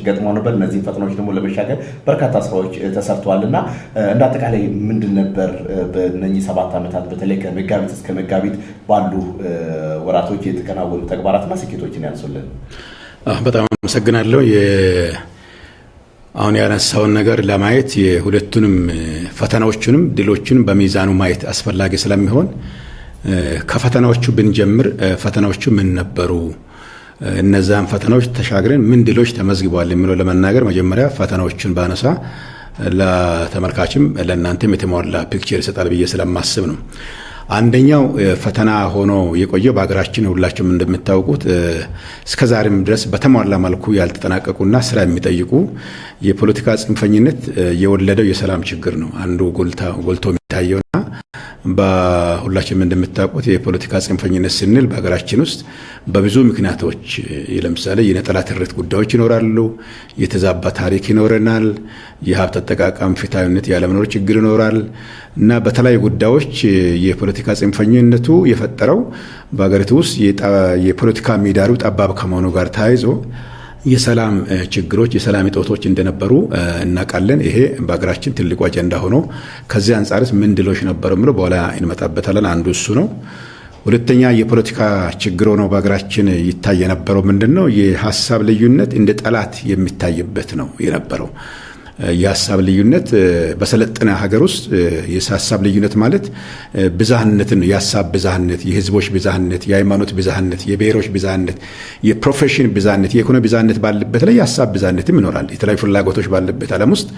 ገጥመው ነበር። እነዚህ ፈተናዎች ደግሞ ለመሻገር በርካታ ስራዎች ተሰርተዋልና እንደ አጠቃላይ ምንድን ነበር በእነኚህ 7 ዓመታት በተለይ ከመጋቢት እስከ መጋቢት ባሉ ወራቶች የተከናወኑ ተግባራትና ስኬቶችን ያንሱልን? በጣም አመሰግናለሁ። አሁን ያነሳውን ነገር ለማየት የሁለቱንም ፈተናዎቹንም ድሎቹንም በሚዛኑ ማየት አስፈላጊ ስለሚሆን ከፈተናዎቹ ብንጀምር ፈተናዎቹ ምን ነበሩ፣ እነዛን ፈተናዎች ተሻግረን ምን ድሎች ተመዝግበዋል የሚለው ለመናገር መጀመሪያ ፈተናዎቹን ባነሳ ለተመልካችም ለእናንተም የተሟላ ፒክቸር ይሰጣል ብዬ ስለማስብ ነው። አንደኛው ፈተና ሆኖ የቆየው በሀገራችን ሁላችሁም እንደምታውቁት እስከዛሬም ድረስ በተሟላ መልኩ ያልተጠናቀቁና ስራ የሚጠይቁ የፖለቲካ ጽንፈኝነት የወለደው የሰላም ችግር ነው። አንዱ ጎልቶ የሚታየውና በሁላችሁም እንደምታውቁት የፖለቲካ ጽንፈኝነት ስንል በሀገራችን ውስጥ በብዙ ምክንያቶች ለምሳሌ የነጠላ ትርክት ጉዳዮች ይኖራሉ፣ የተዛባ ታሪክ ይኖረናል፣ የሀብት አጠቃቀም ፍትሃዊነት ያለመኖር ችግር ይኖራል እና በተለያዩ ጉዳዮች የፖለቲካ ጽንፈኝነቱ የፈጠረው በሀገሪቱ ውስጥ የፖለቲካ ምህዳሩ ጠባብ ከመሆኑ ጋር ተያይዞ የሰላም ችግሮች የሰላም እጦቶች እንደነበሩ እናውቃለን። ይሄ በሀገራችን ትልቁ አጀንዳ ሆኖ ከዚህ አንጻርስ ምን ድሎች ነበሩ ብሎ በኋላ እንመጣበታለን። አንዱ እሱ ነው። ሁለተኛ የፖለቲካ ችግር ሆኖ በሀገራችን ይታይ የነበረው ምንድነው? የሀሳብ ልዩነት እንደ ጠላት የሚታይበት ነው የነበረው። የሀሳብ ልዩነት በሰለጠነ ሀገር ውስጥ የሀሳብ ልዩነት ማለት ብዛህነትን ነው። የሀሳብ ብዛህነት፣ የህዝቦች ብዛህነት፣ የሃይማኖት ብዛህነት፣ የብሔሮች ብዛህነት፣ የፕሮፌሽን ብዛህነት፣ የኢኮኖሚ ብዛህነት ባለበት ላይ የሀሳብ ብዛህነትም ይኖራል። የተለያዩ ፍላጎቶች ባለበት ዓለም ውስጥ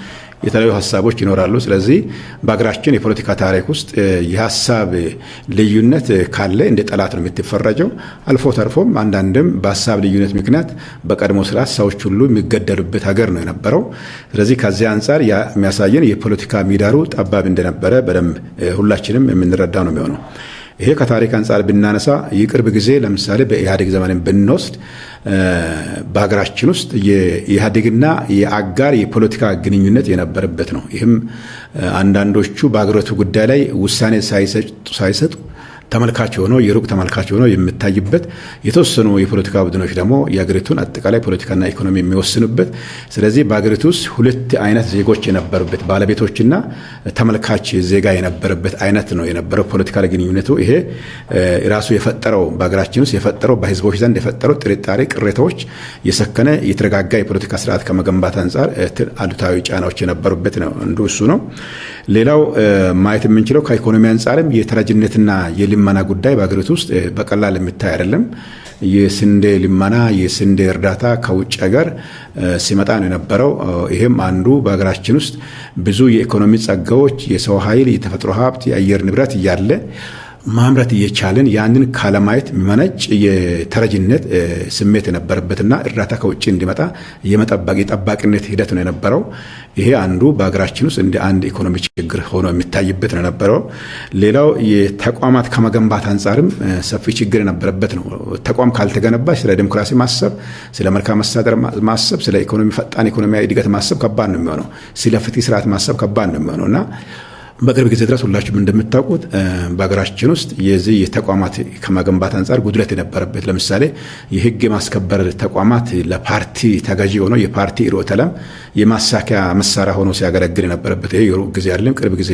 የተለያዩ ሀሳቦች ይኖራሉ። ስለዚህ በሀገራችን የፖለቲካ ታሪክ ውስጥ የሀሳብ ልዩነት ካለ እንደ ጠላት ነው የምትፈረጀው። አልፎ ተርፎም አንዳንድም በሀሳብ ልዩነት ምክንያት በቀድሞ ስርዓት ሰዎች ሁሉ የሚገደሉበት ሀገር ነው የነበረው። ስለዚህ ከዚህ አንጻር የሚያሳየን የፖለቲካ ምህዳሩ ጠባብ እንደነበረ በደንብ ሁላችንም የምንረዳ ነው የሚሆነው። ይሄ ከታሪክ አንጻር ብናነሳ የቅርብ ጊዜ ለምሳሌ በኢህአዴግ ዘመንን ብንወስድ በሀገራችን ውስጥ የኢህአዴግና የአጋር የፖለቲካ ግንኙነት የነበረበት ነው። ይህም አንዳንዶቹ በሀገሪቱ ጉዳይ ላይ ውሳኔ ሳይሰጡ ተመልካች ሆኖ የሩቅ ተመልካች ሆኖ የሚታይበት፣ የተወሰኑ የፖለቲካ ቡድኖች ደግሞ የሀገሪቱን አጠቃላይ ፖለቲካና ኢኮኖሚ የሚወስኑበት። ስለዚህ በሀገሪቱ ውስጥ ሁለት አይነት ዜጎች የነበሩበት ባለቤቶችና ተመልካች ዜጋ የነበረበት አይነት ነው የነበረው ፖለቲካል ግንኙነቱ። ይሄ ራሱ የፈጠረው በሀገራችን ውስጥ የፈጠረው በህዝቦች ዘንድ የፈጠረው ጥርጣሬ፣ ቅሬታዎች፣ የሰከነ የተረጋጋ የፖለቲካ ስርዓት ከመገንባት አንጻር አሉታዊ ጫናዎች የነበሩበት ነው። አንዱ እሱ ነው። ሌላው ማየት የምንችለው ከኢኮኖሚ አንጻርም የተረጅነትና የልመና ጉዳይ በሀገሪቱ ውስጥ በቀላል የሚታይ አይደለም። የስንዴ ልመና፣ የስንዴ እርዳታ ከውጭ ሀገር ሲመጣ ነው የነበረው። ይሄም አንዱ በሀገራችን ውስጥ ብዙ የኢኮኖሚ ጸጋዎች፣ የሰው ኃይል፣ የተፈጥሮ ሀብት፣ የአየር ንብረት እያለ ማምረት እየቻለን ያንን ካለማየት የሚመነጭ የተረጅነት ስሜት የነበረበትና እርዳታ ከውጭ እንዲመጣ የጠባቂነት ሂደት ነው የነበረው። ይሄ አንዱ በሀገራችን ውስጥ እንደ አንድ ኢኮኖሚ ችግር ሆኖ የሚታይበት ነው የነበረው። ሌላው የተቋማት ከመገንባት አንጻርም ሰፊ ችግር የነበረበት ነው። ተቋም ካልተገነባ ስለ ዲሞክራሲ ማሰብ፣ ስለ መልካም መስተዳድር ማሰብ፣ ስለ ኢኮኖሚ ፈጣን ኢኮኖሚያዊ እድገት ማሰብ ከባድ ነው የሚሆነው። ስለ ፍትህ ስርዓት ማሰብ ከባድ ነው የሚሆነውና በቅርብ ጊዜ ድረስ ሁላችሁም እንደምታውቁት በሀገራችን ውስጥ የዚህ የተቋማት ከመገንባት አንጻር ጉድለት የነበረበት፣ ለምሳሌ የህግ የማስከበር ተቋማት ለፓርቲ ተገዢ ሆኖ የፓርቲ ርዕዮተ ዓለም የማሳኪያ መሳሪያ ሆኖ ሲያገለግል የነበረበት ይሄ የሩቅ ጊዜ አይደለም። ቅርብ ጊዜ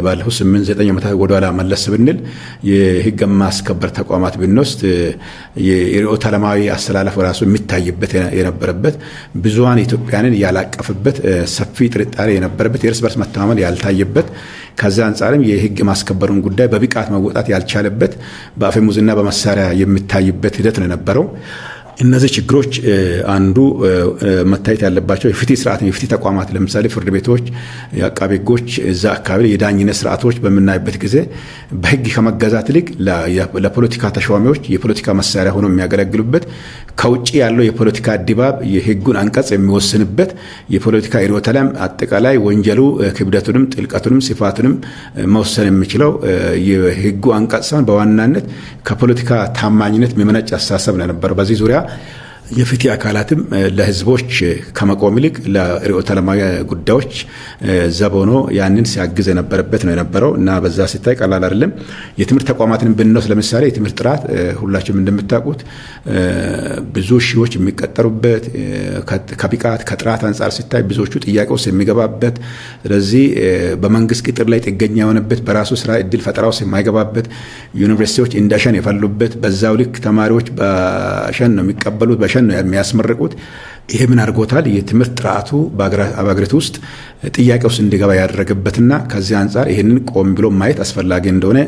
ባለፈው 8-9 ዓመታት ወደኋላ መለስ ብንል የህግ የማስከበር ተቋማት ብንወስድ የርዕዮተ ዓለማዊ አስተላለፍ ራሱ የሚታይበት የነበረበት፣ ብዙሃን ኢትዮጵያንን ያላቀፍበት፣ ሰፊ ጥርጣሬ የነበረበት፣ የእርስ በርስ መተማመን ያልታየበት፣ ከዛ አንጻርም የህግ ማስከበሩን ጉዳይ በብቃት መወጣት ያልቻለበት፣ በአፈሙዝና በመሳሪያ የሚታይበት ሂደት ነው የነበረው። እነዚህ ችግሮች አንዱ መታየት ያለባቸው የፍትህ ስርዓት፣ የፍትህ ተቋማት ለምሳሌ ፍርድ ቤቶች፣ የአቃቤ ህጎች፣ እዛ አካባቢ የዳኝነት ስርዓቶች በምናይበት ጊዜ በህግ ከመገዛት ይልቅ ለፖለቲካ ተሿሚዎች የፖለቲካ መሳሪያ ሆኖ የሚያገለግሉበት፣ ከውጭ ያለው የፖለቲካ ድባብ የህጉን አንቀጽ የሚወስንበት፣ የፖለቲካ ርዕዮተ ዓለም አጠቃላይ ወንጀሉ ክብደቱንም ጥልቀቱንም ስፋቱንም መወሰን የሚችለው የህጉ አንቀጽ ሳይሆን በዋናነት ከፖለቲካ ታማኝነት የሚመነጭ አስተሳሰብ ነው የነበረው። በዚህ ዙሪያ የፍትህ አካላትም ለህዝቦች ከመቆም ይልቅ ለርዕዮተ ዓለማዊ ጉዳዮች ዘብ ሆኖ ያንን ሲያግዝ የነበረበት ነው የነበረው እና በዛ ሲታይ ቀላል አይደለም። የትምህርት ተቋማትን ብንወስድ ለምሳሌ የትምህርት ጥራት ሁላችሁም እንደምታውቁት ብዙ ሺዎች የሚቀጠሩበት ከብቃት ከጥራት አንጻር ሲታይ ብዙዎቹ ጥያቄ ውስጥ የሚገባበት፣ ስለዚህ በመንግስት ቅጥር ላይ ጥገኛ የሆነበት፣ በራሱ ስራ እድል ፈጠራ ውስጥ የማይገባበት፣ ዩኒቨርሲቲዎች እንደሸን የፈሉበት፣ በዛው ልክ ተማሪዎች በሸን ነው የሚቀበሉት፣ በሸን ነው የሚያስመርቁት። ይሄ ምን አድርጎታል? የትምህርት ጥራቱ በአገሪቱ ውስጥ ጥያቄ ውስጥ እንዲገባ ያደረገበትና ከዚህ አንጻር ይህንን ቆም ብሎ ማየት አስፈላጊ እንደሆነ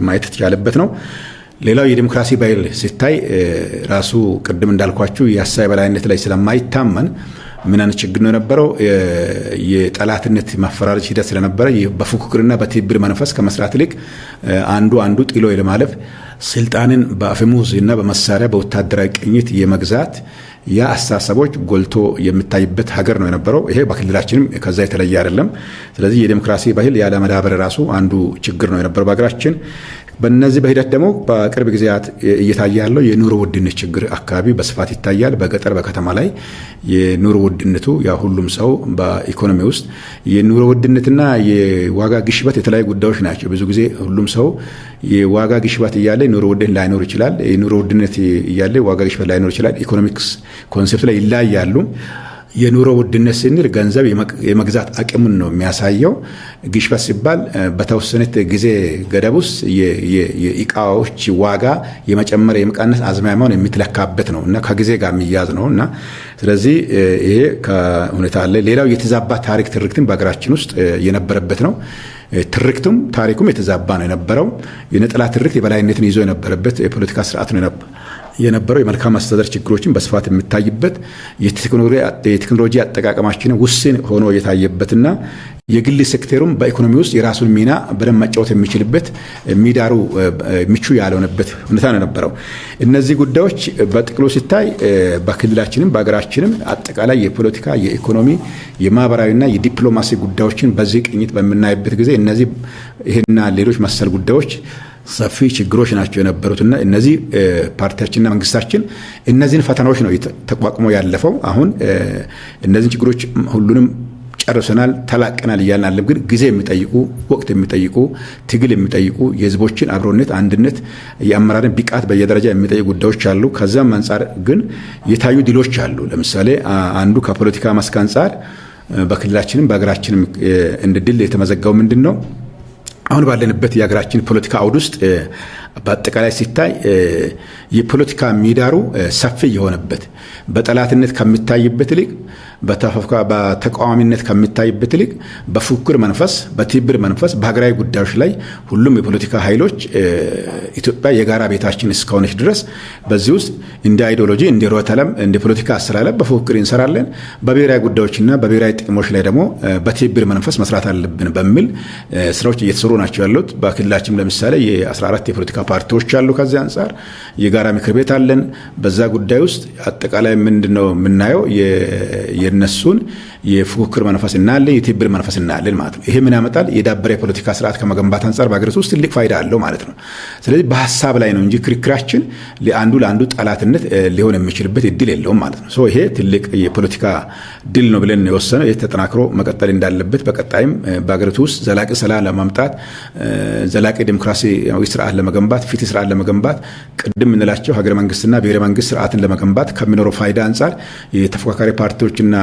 ማየት የተቻለበት ነው። ሌላው የዲሞክራሲ ባህል ሲታይ ራሱ ቅድም እንዳልኳችሁ የሀሳብ የበላይነት ላይ ስለማይታመን ምን አይነት ችግር ነው የነበረው? የጠላትነት ማፈራረጅ ሂደት ስለነበረ በፉክክርና በትብብር መንፈስ ከመስራት ይልቅ አንዱ ጥሎ ለማለፍ ስልጣንን በአፈሙዝ እና በመሳሪያ በወታደራዊ ቅኝት የመግዛት ያ አስተሳሰቦች ጎልቶ የሚታይበት ሀገር ነው የነበረው። ይሄ በክልላችንም ከዛ የተለየ አይደለም። ስለዚህ የዲሞክራሲ ባህል ያለ መዳበር ራሱ አንዱ ችግር ነው የነበረው በሀገራችን። በእነዚህ በሂደት ደግሞ በቅርብ ጊዜያት እየታየ ያለው የኑሮ ውድነት ችግር አካባቢ በስፋት ይታያል። በገጠር በከተማ ላይ የኑሮ ውድነቱ ያ ሁሉም ሰው በኢኮኖሚ ውስጥ የኑሮ ውድነትና የዋጋ ግሽበት የተለያዩ ጉዳዮች ናቸው። ብዙ ጊዜ ሁሉም ሰው የዋጋ ግሽበት እያለ ኑሮ ውድነት ላይኖር ይችላል። የኑሮ ውድነት እያለ ዋጋ ግሽበት ላይኖር ይችላል። ኢኮኖሚክስ ኮንሴፕት ላይ ይለያያሉ። የኑሮ ውድነት ስንል ገንዘብ የመግዛት አቅምን ነው የሚያሳየው። ግሽበት ሲባል በተወሰነ ጊዜ ገደብ ውስጥ የእቃዎች ዋጋ የመጨመር የመቀነስ አዝማሚያውን የሚትለካበት ነው እና ከጊዜ ጋር የሚያዝ ነው እና ስለዚህ ይሄ ከሁኔታ አለ። ሌላው የተዛባ ታሪክ ትርክትን በሀገራችን ውስጥ የነበረበት ነው። ታሪኩም የተዛባ ነው የነበረው። የነጠላ ትርክት የበላይነትን ይዞ የነበረበት የፖለቲካ ስርዓት ነው የነበረው። የመልካም አስተዳደር ችግሮችን በስፋት የሚታይበት፣ የቴክኖሎጂ አጠቃቀማችን ውስን ሆኖ የታየበትና የግል ሴክተሩም በኢኮኖሚ ውስጥ የራሱን ሚና በደንብ መጫወት የሚችልበት ሚዳሩ ምቹ ያልሆነበት ሁኔታ ነው የነበረው። እነዚህ ጉዳዮች በጥቅሉ ሲታይ በክልላችንም በሀገራችንም አጠቃላይ የፖለቲካ፣ የኢኮኖሚ፣ የማህበራዊና የዲፕሎማሲ ጉዳዮችን በዚህ ቅኝት በምናይበት ጊዜ እነዚህ ይሄና ሌሎች መሰል ጉዳዮች ሰፊ ችግሮች ናቸው የነበሩትና እነዚህ ፓርቲያችንና መንግስታችን እነዚህን ፈተናዎች ነው ተቋቁሞ ያለፈው። አሁን እነዚህን ችግሮች ሁሉንም ጨርሰናል፣ ተላቀናል እያልን አለም። ግን ጊዜ የሚጠይቁ ወቅት የሚጠይቁ ትግል የሚጠይቁ የህዝቦችን አብሮነት፣ አንድነት፣ የአመራርን ብቃት በየደረጃ የሚጠይቁ ጉዳዮች አሉ። ከዛም አንጻር ግን የታዩ ድሎች አሉ። ለምሳሌ አንዱ ከፖለቲካ መስክ አንጻር በክልላችንም በሀገራችንም እንደ ድል የተመዘገበው ምንድን ነው? አሁን ባለንበት የሀገራችን ፖለቲካ አውድ ውስጥ በአጠቃላይ ሲታይ የፖለቲካ ምህዳሩ ሰፊ የሆነበት በጠላትነት ከሚታይበት ይልቅ በተቃዋሚነት ከሚታይበት ይልቅ በፉክክር መንፈስ፣ በትብብር መንፈስ በሀገራዊ ጉዳዮች ላይ ሁሉም የፖለቲካ ኃይሎች ኢትዮጵያ የጋራ ቤታችን እስከሆነች ድረስ በዚህ ውስጥ እንደ አይዲዮሎጂ፣ እንደ ርዕዮተ ዓለም፣ እንደ ፖለቲካ አስተላለፍ በፉክክር እንሰራለን። በብሔራዊ ጉዳዮችና በብሔራዊ ጥቅሞች ላይ ደግሞ በትብብር መንፈስ መስራት አለብን በሚል ስራዎች እየተሰሩ ናቸው ያሉት። በክልላችን ለምሳሌ የ14 የፖለቲካ ፓርቲዎች አሉ። ከዚህ አንጻር የጋራ ምክር ቤት አለን። በዛ ጉዳይ ውስጥ አጠቃላይ ምንድነው የምናየው? የነሱን የፉክክር መንፈስ እናያለን፣ የትብብር መንፈስ እናያለን ማለት ነው። ይሄ ምን ያመጣል? የዳበረ የፖለቲካ ስርዓት ከመገንባት አንጻር በሀገሪቱ ውስጥ ትልቅ ፋይዳ አለው ማለት ነው። ስለዚህ በሀሳብ ላይ ነው እንጂ ክርክራችን ለአንዱ ጠላትነት ሊሆን የሚችልበት እድል የለውም ማለት ነው። ይሄ ትልቅ የፖለቲካ ድል ነው ብለን የወሰነው። ይህ ተጠናክሮ መቀጠል እንዳለበት፣ በቀጣይም በሀገሪቱ ውስጥ ዘላቂ ሰላም ለማምጣት፣ ዘላቂ ዲሞክራሲያዊ ስርዓት ለመገንባት፣ ፍትህ ስርዓት ለመገንባት፣ ቅድም የምንላቸው ሀገረ መንግስትና ብሔረ መንግስት ስርዓትን ለመገንባት ከሚኖረው ፋይዳ አንጻር የተፎካካሪ ፓርቲዎችና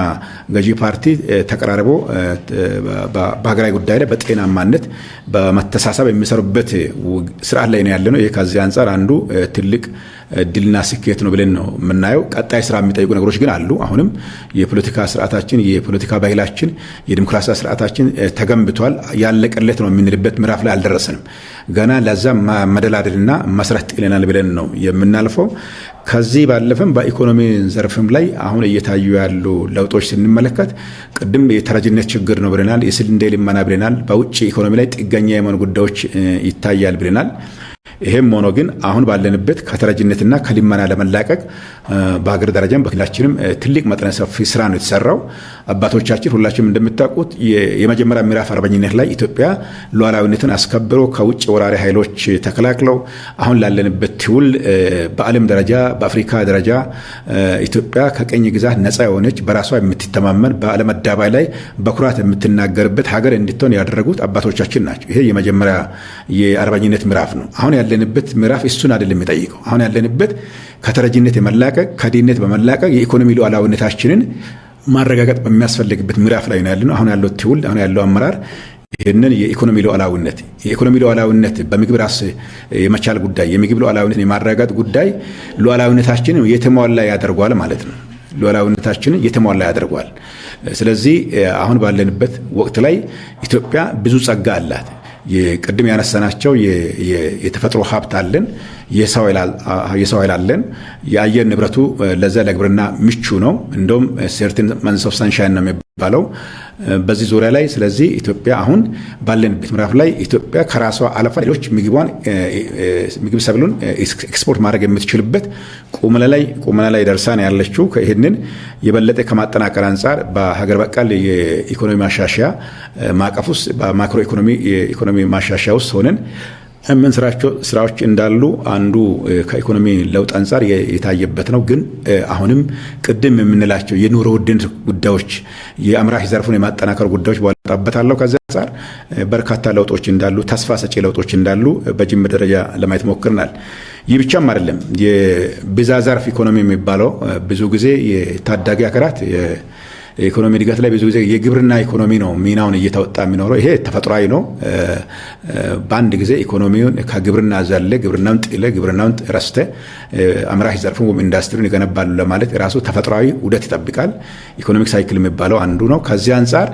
ገዢ ፓርቲ ተቀራርቦ በሀገራዊ ጉዳይ ላይ በጤናማነት በመተሳሰብ የሚሰሩበት ስርዓት ላይ ነው ያለነው። ይህ ከዚህ አንጻር አንዱ ትልቅ ድልና ስኬት ነው ብለን ነው የምናየው። ቀጣይ ስራ የሚጠይቁ ነገሮች ግን አሉ። አሁንም የፖለቲካ ስርዓታችን፣ የፖለቲካ ባህላችን፣ የዲሞክራሲ ስርዓታችን ተገንብቷል፣ ያለቀለት ነው የምንልበት ምዕራፍ ላይ አልደረሰንም። ገና ለዛ መደላደልና መሰረት ጥለናል ብለን ነው የምናልፈው። ከዚህ ባለፈም በኢኮኖሚ ዘርፍም ላይ አሁን እየታዩ ያሉ ለውጦች ስንመለከት ቅድም የተረጅነት ችግር ነው ብለናል፣ የስንዴ ልመና ብለናል፣ በውጭ ኢኮኖሚ ላይ ጥገኛ የመሆን ጉዳዮች ይታያል ብለናል። ይሄም ሆኖ ግን አሁን ባለንበት ከተረጅነትና ከልመና ለመላቀቅ በሀገር ደረጃም በክልላችንም ትልቅ መጠነ ሰፊ ስራ ነው የተሰራው። አባቶቻችን ሁላችንም እንደምታውቁት የመጀመሪያ ምዕራፍ አርበኝነት ላይ ኢትዮጵያ ሉዓላዊነትን አስከብሮ ከውጭ ወራሪ ኃይሎች ተከላክለው አሁን ላለንበት ትውልድ በዓለም ደረጃ በአፍሪካ ደረጃ ኢትዮጵያ ከቀኝ ግዛት ነፃ የሆነች በራሷ የምትተማመን በዓለም አደባባይ ላይ በኩራት የምትናገርበት ሀገር እንድትሆን ያደረጉት አባቶቻችን ናቸው። ይሄ የመጀመሪያ የአርበኝነት ምዕራፍ ነው። አሁን ያለንበት ምዕራፍ እሱን አይደለም የሚጠይቀው። አሁን ያለንበት ከተረጂነት የመላቀቅ ከድህነት በመላቀቅ የኢኮኖሚ ሉዓላዊነታችንን ማረጋገጥ በሚያስፈልግበት ምዕራፍ ላይ ነው ያለነው። አሁን ያለው ትውልድ አሁን ያለው አመራር ይህንን የኢኮኖሚ ሉዓላዊነት በምግብ ራስ የመቻል ጉዳይ የምግብ ሉዓላዊነትን የማረጋገጥ ጉዳይ ሉዓላዊነታችንን የተሟላ ያደርገዋል ማለት ነው። ሉዓላዊነታችንን የተሟላ ያደርገዋል። ስለዚህ አሁን ባለንበት ወቅት ላይ ኢትዮጵያ ብዙ ጸጋ አላት። የቅድም ያነሳናቸው የተፈጥሮ ሀብት አለን፣ የሰው ኃይል አለን። የአየር ንብረቱ ለዛ ለግብርና ምቹ ነው። እንደውም ሰርቲን መንስ ኦፍ ሰንሻይን ነው የሚባለው በዚህ ዙሪያ ላይ። ስለዚህ ኢትዮጵያ አሁን ባለንበት ምዕራፍ ላይ ኢትዮጵያ ከራሷ አለፋ ሌሎች ምግብ ሰብሉን ኤክስፖርት ማድረግ የምትችልበት ቁመና ላይ ደርሳ ነው ያለችው። ይህንን የበለጠ ከማጠናከር አንጻር በሀገር በቀል የኢኮኖሚ ማሻሻያ ማዕቀፍ ውስጥ በማክሮ ኢኮኖሚ ማሻሻያ ውስጥ ሆነን ምን ስራዎች እንዳሉ አንዱ ከኢኮኖሚ ለውጥ አንጻር የታየበት ነው። ግን አሁንም ቅድም የምንላቸው የኑሮ ውድነት ጉዳዮች የአምራች ዘርፉን የማጠናከር ጉዳዮች ባላጣበታለሁ። ከዛ አንጻር በርካታ ለውጦች እንዳሉ ተስፋ ሰጪ ለውጦች እንዳሉ በጅምር ደረጃ ለማየት ሞክረናል። ይህ ብቻም አይደለም። የብዝሃ ዘርፍ ኢኮኖሚ የሚባለው ብዙ ጊዜ የታዳጊ ሀገራት የኢኮኖሚ እድገት ላይ ብዙ ጊዜ የግብርና ኢኮኖሚ ነው ሚናውን እየተወጣ የሚኖረው። ይሄ ተፈጥሯዊ ነው። በአንድ ጊዜ ኢኮኖሚውን ከግብርና ዘለ ግብርናውን ረስተ አምራች ዘርፉን ወይም ኢንዱስትሪውን ይገነባሉ ለማለት ራሱ ተፈጥሯዊ ውደት ይጠብቃል። ኢኮኖሚክ ሳይክል የሚባለው አንዱ ነው። ከዚህ አንጻር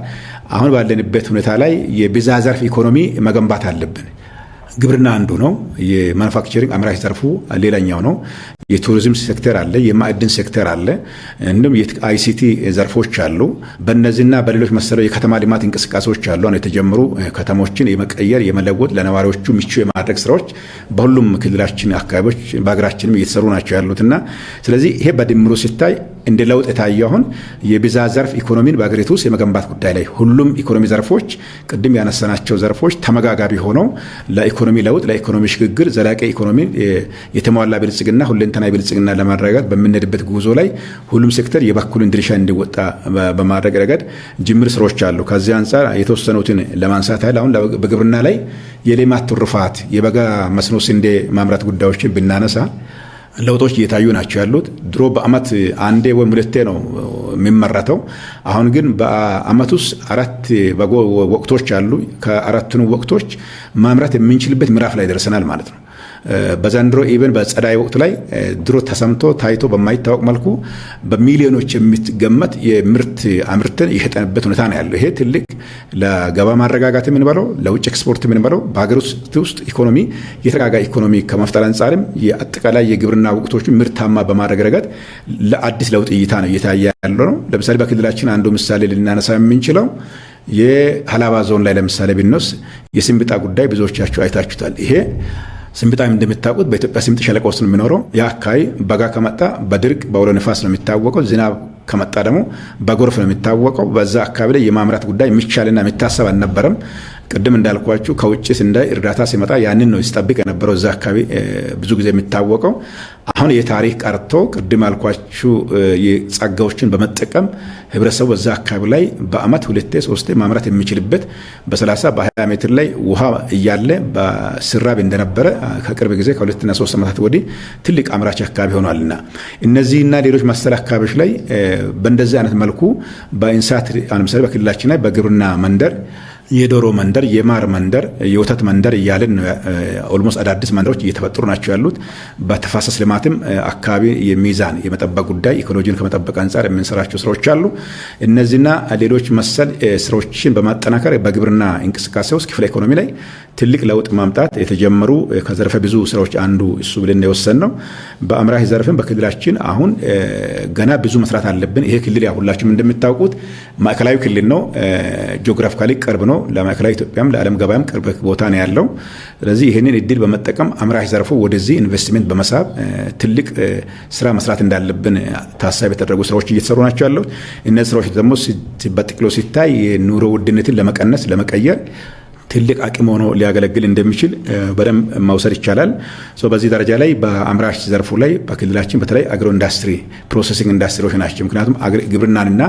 አሁን ባለንበት ሁኔታ ላይ የብዝሃ ዘርፍ ኢኮኖሚ መገንባት አለብን። ግብርና አንዱ ነው። የማኑፋክቸሪንግ አምራች ዘርፉ ሌላኛው ነው። የቱሪዝም ሴክተር አለ፣ የማዕድን ሴክተር አለ፣ እንዲሁም የአይሲቲ ዘርፎች አሉ። በእነዚህና በሌሎች መሰለው የከተማ ልማት እንቅስቃሴዎች አሉ። አሁን የተጀመሩ ከተሞችን የመቀየር የመለወጥ ለነዋሪዎቹ ምቹ የማድረግ ስራዎች በሁሉም ክልላችን አካባቢዎች በሀገራችንም እየተሰሩ ናቸው ያሉትና ስለዚህ ይሄ በድምሩ ሲታይ እንደ ለውጥ የታየው አሁን የብዝሃ ዘርፍ ኢኮኖሚን በአገሪቱ ውስጥ የመገንባት ጉዳይ ላይ ሁሉም ኢኮኖሚ ዘርፎች ቅድም ያነሳናቸው ዘርፎች ተመጋጋቢ ሆነው ለኢኮኖሚ ለውጥ ለኢኮኖሚ ሽግግር ዘላቂ ኢኮኖሚ የተሟላ ብልጽግና ሁለንተናዊ ብልጽግና ለማረጋገጥ በምንሄድበት ጉዞ ላይ ሁሉም ሴክተር የበኩሉን ድርሻ እንዲወጣ በማድረግ ረገድ ጅምር ስራዎች አሉ። ከዚህ አንጻር የተወሰኑትን ለማንሳት ያህል አሁን በግብርና ላይ የሌማት ትሩፋት የበጋ መስኖ ስንዴ ማምረት ጉዳዮችን ብናነሳ ለውጦች እየታዩ ናቸው ያሉት። ድሮ በአመት አንዴ ወይም ሁለቴ ነው የሚመረተው። አሁን ግን በአመት ውስጥ 4 ወቅቶች አሉ። ከአራቱን ወቅቶች ማምረት የምንችልበት ምዕራፍ ላይ ደርሰናል ማለት ነው። በዘንድሮ ኢቨን በጸዳይ ወቅት ላይ ድሮ ተሰምቶ ታይቶ በማይታወቅ መልኩ በሚሊዮኖች የሚገመት የምርት አምርተን የሸጠንበት ሁኔታ ነው ያለው። ይሄ ትልቅ ለገበያ ማረጋጋት የምንበለው ለውጭ ኤክስፖርት የምንበለው በሀገር ውስጥ ኢኮኖሚ የተረጋጋ ኢኮኖሚ ከመፍጠር አንጻርም የአጠቃላይ የግብርና ወቅቶችን ምርታማ በማድረግ ረገድ ለአዲስ ለውጥ እይታ ነው እየታየ ያለው ነው። ለምሳሌ በክልላችን አንዱ ምሳሌ ልናነሳ የምንችለው የሀላባ ዞን ላይ ለምሳሌ ብንወስድ የስንብጣ ጉዳይ ብዙዎቻችሁ አይታችሁታል። ይሄ ስንብጣ እንደምታውቁት በኢትዮጵያ ስምጥ ሸለቆ ውስጥ ነው የሚኖረው። ያ አካባቢ በጋ ከመጣ በድርቅ በአውሎ ነፋስ ነው የሚታወቀው። ዝናብ ከመጣ ደግሞ በጎርፍ ነው የሚታወቀው። በዛ አካባቢ ላይ የማምራት ጉዳይ የሚቻልና የሚታሰብ አልነበረም። ቅድም እንዳልኳችሁ ከውጭ ስንዴ እርዳታ ሲመጣ ያንን ነው ሲጠብቅ የነበረው እዛ አካባቢ ብዙ ጊዜ የሚታወቀው። አሁን የታሪክ ቀርቶ ቅድም ያልኳችሁ የጸጋዎችን በመጠቀም ህብረተሰቡ በዛ አካባቢ ላይ በአመት 2-3 ማምረት የሚችልበት በ30 በ20 ሜትር ላይ ውሃ እያለ በስራብ እንደነበረ ከቅርብ ጊዜ ከ2-3 ዓመታት ወዲህ ትልቅ አምራች አካባቢ ሆኗልና እነዚህና ሌሎች መሰል አካባቢዎች ላይ በእንደዚህ አይነት መልኩ በእንስሳት ለምሳሌ በክልላችን ላይ በግብርና መንደር የዶሮ መንደር፣ የማር መንደር፣ የወተት መንደር እያለን ኦልሞስት አዳዲስ መንደሮች እየተፈጠሩ ናቸው ያሉት። በተፋሰስ ልማትም አካባቢ የሚዛን የመጠበቅ ጉዳይ ኢኮሎጂን ከመጠበቅ አንጻር የምንሰራቸው ስራዎች አሉ። እነዚህና ሌሎች መሰል ስራዎችን በማጠናከር በግብርና እንቅስቃሴ ውስጥ ክፍለ ኢኮኖሚ ላይ ትልቅ ለውጥ ማምጣት የተጀመሩ ከዘርፈ ብዙ ስራዎች አንዱ እሱ ብለን የወሰንነው። በአምራች ዘርፍም በክልላችን አሁን ገና ብዙ መስራት አለብን። ይሄ ክልል ሁላችሁም እንደምታውቁት ማዕከላዊ ክልል ነው። ጂኦግራፊካሊ ቅርብ ነው። ነው። ለማዕከላዊ ኢትዮጵያም ለዓለም ገበያም ቅርብ ቦታ ነው ያለው። ስለዚህ ይህንን እድል በመጠቀም አምራች ዘርፉ ወደዚህ ኢንቨስትመንት በመሳብ ትልቅ ስራ መስራት እንዳለብን ታሳቢ የተደረጉ ስራዎች እየተሰሩ ናቸው ያለው። እነዚህ ስራዎች ደግሞ በጥቅሉ ሲታይ የኑሮ ውድነትን ለመቀነስ ለመቀየር ትልቅ አቅም ሆኖ ሊያገለግል እንደሚችል በደንብ መውሰድ ይቻላል። በዚህ ደረጃ ላይ በአምራች ዘርፉ ላይ በክልላችን በተለይ አግሮ ኢንዱስትሪ ፕሮሰሲንግ ኢንዱስትሪዎች ናቸው። ምክንያቱም ግብርናንና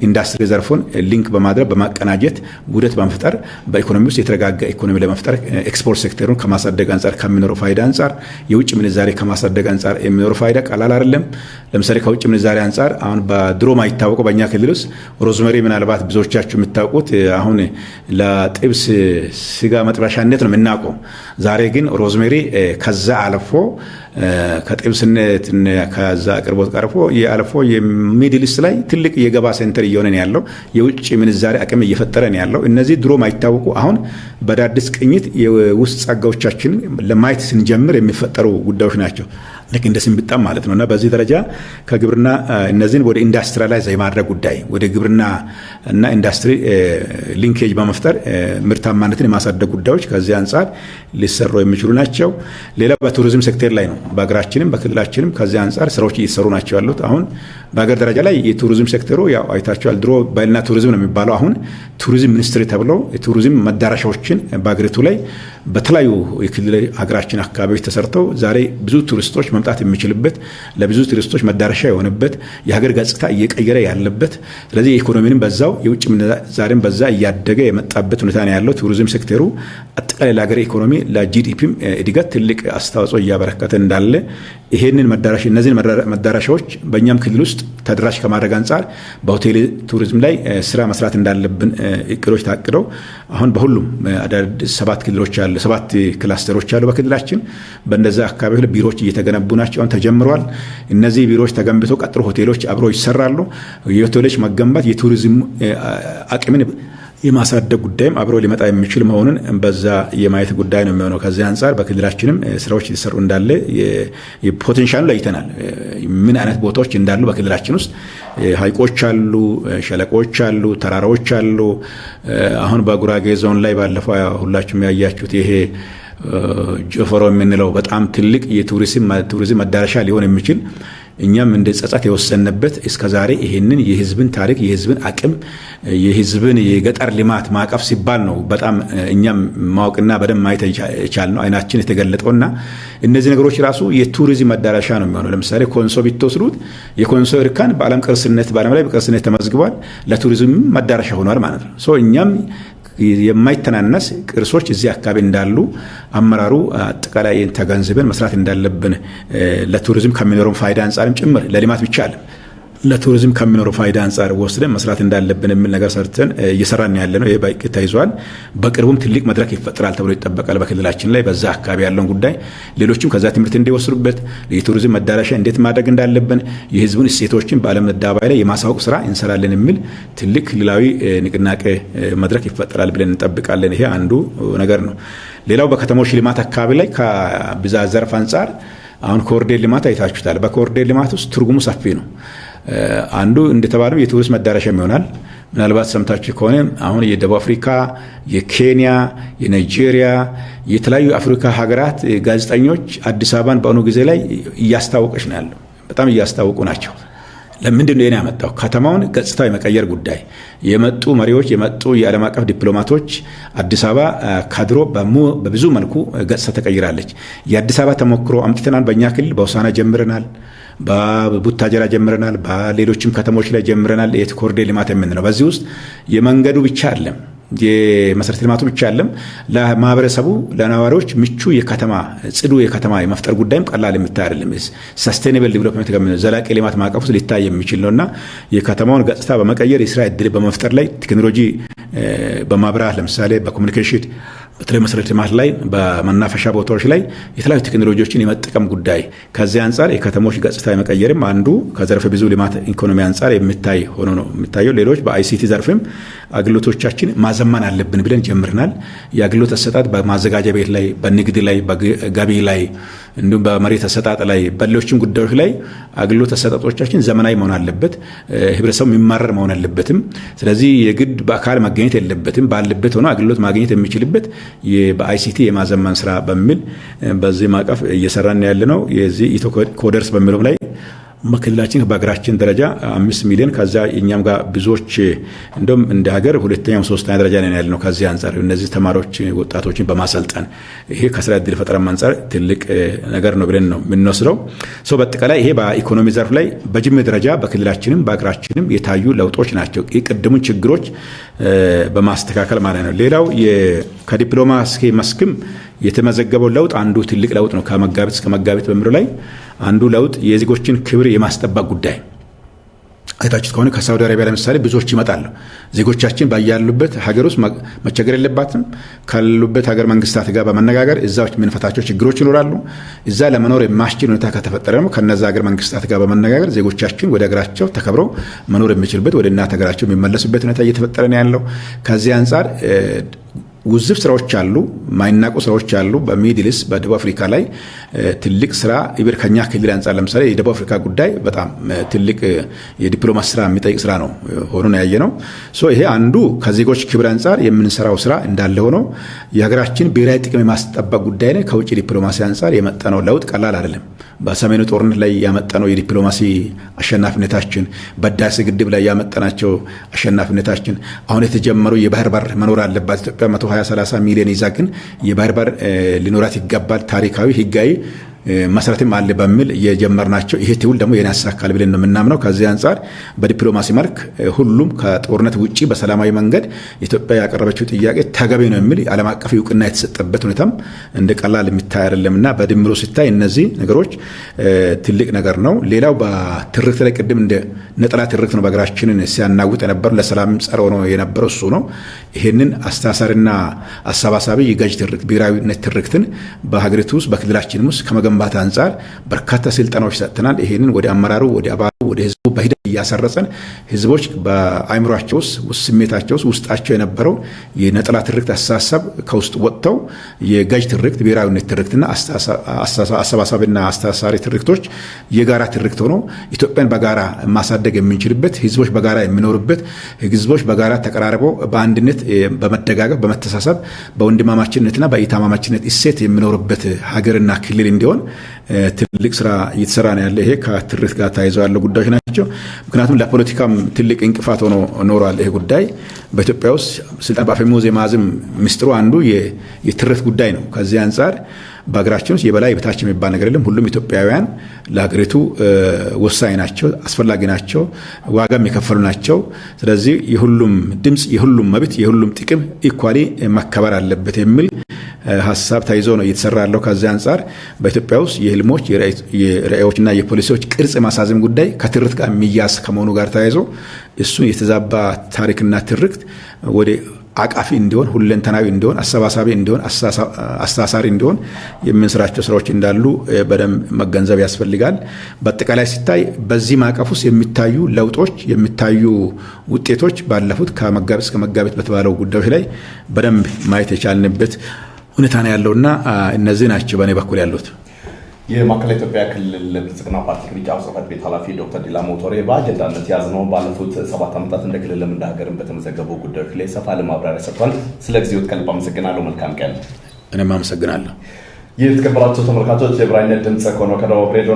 ኢንዱስትሪ ዘርፉን ሊንክ በማድረግ በማቀናጀት ውህደት በመፍጠር በኢኮኖሚ ውስጥ የተረጋጋ ኢኮኖሚ ለመፍጠር ኤክስፖርት ሴክተሩን ከማሳደግ አንጻር ከሚኖረው ፋይዳ አንጻር የውጭ ምንዛሬ ከማሳደግ አንጻር የሚኖረው ፋይዳ ቀላል አይደለም። ለምሳሌ ከውጭ ምንዛሬ አንጻር አሁን በድሮ ማይታወቀው በእኛ ክልል ውስጥ ሮዝሜሪ ምናልባት ብዙዎቻችሁ የምታውቁት አሁን ለጥብስ ስጋ መጥበሻነት ነው የምናውቀው። ዛሬ ግን ሮዝሜሪ ከዛ አልፎ ከጥብስነት ከዛ አቅርቦት ቀርፎ የአልፎ የሚድል ኢስት ላይ ትልቅ የገባ ሴንተር እየሆነ ነው ያለው። የውጭ ምንዛሬ አቅም እየፈጠረ ነው ያለው። እነዚህ ድሮ ማይታወቁ አሁን በአዳዲስ ቅኝት የውስጥ ጸጋዎቻችን ለማየት ስንጀምር የሚፈጠሩ ጉዳዮች ናቸው። ልክ እንደ ስንብጣም ማለት ነውና በዚህ ደረጃ ከግብርና እነዚህን ወደ ኢንዱስትሪላይዝ የማድረግ ጉዳይ ወደ ግብርና እና ኢንዱስትሪ ሊንኬጅ በመፍጠር ምርታማነትን የማሳደግ ጉዳዮች ከዚህ አንጻር ሊሰሩ የሚችሉ ናቸው። ሌላ በቱሪዝም ሴክተር ላይ ነው። በሀገራችንም በክልላችንም ከዚህ አንጻር ስራዎች እየተሰሩ ናቸው ያሉት። አሁን በሀገር ደረጃ ላይ የቱሪዝም ሴክተሩ ያው አይታችኋል። ድሮ ባህልና ቱሪዝም ነው የሚባለው። አሁን ቱሪዝም ሚኒስትሪ ተብሎ የቱሪዝም መዳረሻዎችን በአገሪቱ ላይ በተለያዩ የክልል ሀገራችን አካባቢዎች ተሰርተው ዛሬ ብዙ ቱሪስቶች መምጣት የሚችልበት ለብዙ ቱሪስቶች መዳረሻ የሆነበት የሀገር ገጽታ እየቀየረ ያለበት ስለዚህ ኢኮኖሚንም በዛው የውጭ ምንዛሬም በዛ እያደገ የመጣበት ሁኔታ ነው ያለው። ቱሪዝም ሴክተሩ አጠቃላይ ለሀገር ኢኮኖሚ ለጂዲፒም እድገት ትልቅ አስተዋጽኦ እያበረከተ እንዳለ ይሄንን መዳረሻ እነዚህን መዳረሻዎች በእኛም ክልል ውስጥ ተደራሽ ከማድረግ አንጻር በሆቴል ቱሪዝም ላይ ስራ መስራት እንዳለብን እቅዶች ታቅደው አሁን በሁሉም አዳዲስ 7 ክልሎች አሉ 7 ክላስተሮች አሉ በክልላችን። በእነዛ አካባቢ ቢሮዎች እየተገነቡ ናቸው፣ አሁን ተጀምረዋል። እነዚህ ቢሮዎች ተገንብተው ቀጥሎ ሆቴሎች አብረው ይሰራሉ። የሆቴሎች መገንባት የቱሪዝም አቅምን የማሳደግ ጉዳይም አብሮ ሊመጣ የሚችል መሆኑን በዛ የማየት ጉዳይ ነው የሚሆነው። ከዚህ አንጻር በክልላችንም ስራዎች እየተሰሩ እንዳለ የፖቴንሻሉ ለይተናል። ምን አይነት ቦታዎች እንዳሉ በክልላችን ውስጥ ሀይቆች አሉ፣ ሸለቆች አሉ፣ ተራራዎች አሉ። አሁን በጉራጌ ዞን ላይ ባለፈው ሁላችሁም ያያችሁት ይሄ ጆፈሮ የምንለው በጣም ትልቅ የቱሪዝም መዳረሻ ሊሆን የሚችል እኛም እንደ ጸጸት የወሰነበት እስከዛሬ ይሄንን የህዝብን ታሪክ የህዝብን አቅም የህዝብን የገጠር ልማት ማቀፍ ሲባል ነው በጣም እኛም ማወቅና በደም ማየት የቻልነው አይናችን የተገለጠውና እነዚህ ነገሮች ራሱ የቱሪዝም መዳረሻ ነው የሚሆነው። ለምሳሌ ኮንሶ ቢትወስዱት የኮንሶ እርካን በዓለም ቅርስነት በዓለም ላይ በቅርስነት ተመዝግቧል፣ ለቱሪዝም መዳረሻ ሆኗል ማለት ነው። እኛም የማይተናነስ ቅርሶች እዚህ አካባቢ እንዳሉ አመራሩ አጠቃላይ ተገንዝበን መስራት እንዳለብን ለቱሪዝም ከሚኖረው ፋይዳ አንጻርም ጭምር ለልማት ብቻ አለ ለቱሪዝም ከሚኖረው ፋይዳ አንጻር ወስደን መስራት እንዳለብን የሚል ነገር ሰርተን እየሰራን ያለ ነው። ይሄ በእቅድ ተይዟል። በቅርቡም ትልቅ መድረክ ይፈጠራል ተብሎ ይጠበቃል በክልላችን ላይ በዛ አካባቢ ያለውን ጉዳይ ሌሎችም ከዛ ትምህርት እንዲወስዱበት የቱሪዝም መዳረሻ እንዴት ማድረግ እንዳለብን የህዝቡን እሴቶችን በዓለም አደባባይ ላይ የማሳወቅ ስራ እንሰራለን የሚል ትልቅ ክልላዊ ንቅናቄ መድረክ ይፈጠራል ብለን እንጠብቃለን። ይሄ አንዱ ነገር ነው። ሌላው በከተሞች ልማት አካባቢ ላይ ከብዝሃ ዘርፍ አንጻር አሁን ኮሪደር ልማት አይታችሁታል። በኮሪደር ልማት ውስጥ ትርጉሙ ሰፊ ነው። አንዱ እንደተባለው የቱሪስት መዳረሻም ይሆናል። ምናልባት ሰምታችሁ ከሆነ አሁን የደቡብ አፍሪካ፣ የኬንያ፣ የናይጄሪያ የተለያዩ አፍሪካ ሀገራት ጋዜጠኞች አዲስ አበባን በአሁኑ ጊዜ ላይ እያስታወቀች ነው ያለው። በጣም እያስታወቁ ናቸው። ለምንድን ነው ያመጣው? ከተማውን ገጽታ የመቀየር ጉዳይ የመጡ መሪዎች የመጡ የዓለም አቀፍ ዲፕሎማቶች አዲስ አበባ ካድሮ በብዙ መልኩ ገጽታ ተቀይራለች። የአዲስ አበባ ተሞክሮ አምጥተናል። በእኛ ክልል በሆሳዕና ጀምረናል፣ በቡታጀራ ጀምረናል፣ በሌሎችም ከተሞች ላይ ጀምረናል። የኮሪደር ልማት የምንለው በዚህ ውስጥ የመንገዱ ብቻ አይደለም የመሰረተ ልማቱ ብቻ አይደለም፣ ለማህበረሰቡ ለነዋሪዎች ምቹ የከተማ ጽዱ የከተማ የመፍጠር ጉዳይም ቀላል የምታይ አይደለም። ሰስቴኔብል ዲቨሎፕመንት ዘላቂ ልማት ማዕቀፍ ውስጥ ሊታይ የሚችል ነውና የከተማውን ገጽታ በመቀየር የስራ ዕድል በመፍጠር ላይ ቴክኖሎጂ በማብራት ለምሳሌ በኮሙኒኬሽን በተለይ መሰረተ ልማት ላይ በመናፈሻ ቦታዎች ላይ የተለያዩ ቴክኖሎጂዎችን የመጠቀም ጉዳይ ከዚህ አንጻር የከተሞች ገጽታ የመቀየርም አንዱ ከዘርፈ ብዙ ልማት ኢኮኖሚ አንጻር የሚታይ ሆኖ ነው የሚታየው። ሌሎች በአይሲቲ ዘርፍም አገልግሎቶቻችን ማዘመን አለብን ብለን ጀምረናል። የአገልግሎት አሰጣጥ በማዘጋጃ ቤት ላይ፣ በንግድ ላይ፣ በገቢ ላይ እንዲሁም በመሬት አሰጣጥ ላይ በሌሎችም ጉዳዮች ላይ አገልግሎት አሰጣጦቻችን ዘመናዊ መሆን አለበት። ህብረተሰቡ የሚማረር መሆን አለበትም። ስለዚህ የግድ በአካል መገኘት የለበትም። ባለበት ሆኖ አገልግሎት ማግኘት የሚችልበት በአይሲቲ የማዘመን ስራ በሚል በዚህ ማዕቀፍ እየሰራን ያለ ነው። የዚህ ኢትዮ ኮደርስ በሚለው ላይ ክልላችን በሀገራችን ደረጃ 5 ሚሊዮን ከዛ እኛም ጋር ብዙዎች እንደም እንደ ሀገር ሁለተኛው ሶስተኛ ደረጃ ላይ ያለነው። ከዚህ አንፃር እነዚህ ተማሪዎች ወጣቶችን በማሰልጠን ይሄ ከስራ ዕድል ፈጠራ አንፃር ትልቅ ነገር ነው ብለን ነው የምንወስደው። በአጠቃላይ ይሄ በኢኮኖሚ ዘርፍ ላይ በጅምር ደረጃ በክልላችንም በሀገራችንም የታዩ ለውጦች ናቸው። የቀደሙን ችግሮች በማስተካከል ማለት ነው። ሌላው ከዲፕሎማሲ መስክም የተመዘገበው ለውጥ አንዱ ትልቅ ለውጥ ነው። ከመጋቢት እስከ መጋቢት በሚለው ላይ አንዱ ለውጥ የዜጎችን ክብር የማስጠበቅ ጉዳይ አይታችሁት ከሆነ ከሳውዲ አረቢያ ለምሳሌ ብዙዎች ይመጣሉ። ዜጎቻችን ባያሉበት ሀገር ውስጥ መቸገር የለባትም። ካሉበት ሀገር መንግስታት ጋር በመነጋገር እዛዎች የምንፈታቸው ችግሮች ይኖራሉ። እዛ ለመኖር የማስችል ሁኔታ ከተፈጠረ ደግሞ ከነዛ ሀገር መንግስታት ጋር በመነጋገር ዜጎቻችን ወደ ሀገራቸው ተከብረው መኖር የሚችልበት ወደ እናት ሀገራቸው የሚመለሱበት ሁኔታ እየተፈጠረ ነው ያለው። ከዚህ አንጻር ውዝፍ ስራዎች አሉ፣ ማይናቁ ስራዎች አሉ። በሚድልስ በደቡብ አፍሪካ ላይ ትልቅ ስራ ይብር ከኛ ክልል አንጻር ለምሳሌ የደቡብ አፍሪካ ጉዳይ በጣም ትልቅ የዲፕሎማሲ ስራ የሚጠይቅ ስራ ነው ሆኖ ነው ያየነው። ይሄ አንዱ ከዜጎች ክብር አንጻር የምንሰራው ስራ እንዳለ ሆኖ የሀገራችን ብሔራዊ ጥቅም የማስጠበቅ ጉዳይ ነው። ከውጭ ዲፕሎማሲ አንጻር የመጣነው ለውጥ ቀላል አይደለም። በሰሜኑ ጦርነት ላይ ያመጣነው የዲፕሎማሲ አሸናፊነታችን፣ በህዳሴ ግድብ ላይ ያመጣናቸው አሸናፊነታችን፣ አሁን የተጀመረው የባህር በር መኖር አለባት ኢትዮጵያ 120-130 ሚሊዮን ይዛ ግን የባህር በር ሊኖራት ይገባል፣ ታሪካዊ ህጋዊ መሰረትም አለ በሚል የጀመርናቸው ይሄ ትውል ደግሞ የኔ ያሳካል ብለን ነው የምናምነው። ከዚህ አንጻር በዲፕሎማሲ መልክ ሁሉም ከጦርነት ውጪ በሰላማዊ መንገድ ኢትዮጵያ ያቀረበችው ጥያቄ ተገቢ ነው የሚል ዓለም አቀፍ እውቅና የተሰጠበት ሁኔታም እንደ ቀላል የሚታይ አይደለምና በድምሮ ሲታይ እነዚህ ነገሮች ትልቅ ነገር ነው። ሌላው በትርክት ላይ ቅድም እንደ ነጠላ ትርክት ነው በሀገራችንን ሲያናውጥ የነበረው ለሰላም ጸር ሆኖ የነበረው እሱ ነው። ይሄንን አስተሳሳሪና አሰባሳቢ የጋጅ ትርክት ብሔራዊነት ትርክትን በሀገሪቱ ውስጥ በክልላችን ውስጥ ከመገንባት አንጻር በርካታ ስልጠናዎች ሰጥተናል። ይሄንን ወደ አመራሩ ወደ አባሉ ወደ ህዝቡ በሂደት እያሰረጸን ህዝቦች በአይምሯቸው ውስጥ ስሜታቸው ውስጣቸው የነበረው የነጠላ ትርክት አስተሳሰብ ከውስጥ ወጥተው የጋጅ ትርክት ብሔራዊነት ትርክትና አሰባሳቢና አስተሳሳሪ ትርክቶች የጋራ ትርክት ሆኖ ኢትዮጵያን በጋራ ማሳደግ የምንችልበት ህዝቦች በጋራ የሚኖርበት ህዝቦች በጋራ ተቀራርበው በአንድነት በመደጋገፍ በመተሳሰብ በወንድማማችነትና በኢታማማችነት እሴት የሚኖርበት ሀገርና ክልል እንዲሆን ትልቅ ስራ እየተሰራ ነው ያለ። ይሄ ከትርክት ጋር ተያይዘው ያለው ጉዳዮች ናቸው። ምክንያቱም ለፖለቲካም ትልቅ እንቅፋት ሆኖ ኖሯል። ይሄ ጉዳይ በኢትዮጵያ ውስጥ ስልጣን በአፈሙዝ የማዝም ምስጢሩ አንዱ የትርክት ጉዳይ ነው። ከዚህ አንጻር በሀገራችን ውስጥ የበላይ በታች የሚባል ነገር የለም። ሁሉም ኢትዮጵያውያን ለሀገሪቱ ወሳኝ ናቸው፣ አስፈላጊ ናቸው፣ ዋጋም የከፈሉ ናቸው። ስለዚህ የሁሉም ድምፅ፣ የሁሉም መብት፣ የሁሉም ጥቅም ኢኳሊ መከበር አለበት የሚል ሀሳብ ተይዞ ነው እየተሰራ ያለው። ከዚህ አንጻር በኢትዮጵያ ውስጥ የህልሞች የራዕዮችና የፖሊሲዎች ቅርጽ ማሳዘም ጉዳይ ከትርክት ጋር የሚያዝ ከመሆኑ ጋር ተያይዞ እሱን የተዛባ ታሪክና ትርክት ወደ አቃፊ እንዲሆን፣ ሁለንተናዊ እንዲሆን፣ አሰባሳቢ እንዲሆን፣ አስተሳሳሪ እንዲሆን የምንሰራቸው ስራዎች እንዳሉ በደንብ መገንዘብ ያስፈልጋል። በአጠቃላይ ሲታይ በዚህ ማዕቀፍ ውስጥ የሚታዩ ለውጦች የሚታዩ ውጤቶች ባለፉት ከመጋቢት እስከ መጋቢት በተባለው ጉዳዮች ላይ በደንብ ማየት የቻልንበት ሁኔታ ነው ያለውና እነዚህ ናቸው በእኔ በኩል ያሉት። የማዕከላዊ ኢትዮጵያ ክልል ብልጽግና ፓርቲ ቅርንጫፍ ጽሕፈት ቤት ኃላፊ ዶክተር ዲላሞ ቶሬ በአጀንዳነት ያዝነው ባለፉት 7 ዓመታት እንደ ክልልም እንደ ሀገርም በተመዘገቡ ጉዳዮች ላይ ሰፋ ለማብራሪያ ሰጥቷል። ስለ ጊዜው ከልብ አመሰግናለሁ። መልካም ቀን። እኔም አመሰግናለሁ። የተከበራችሁ ተመልካቾች የብራይነት ድምጽ ከሆነ ከደቡብ ሬዲዮ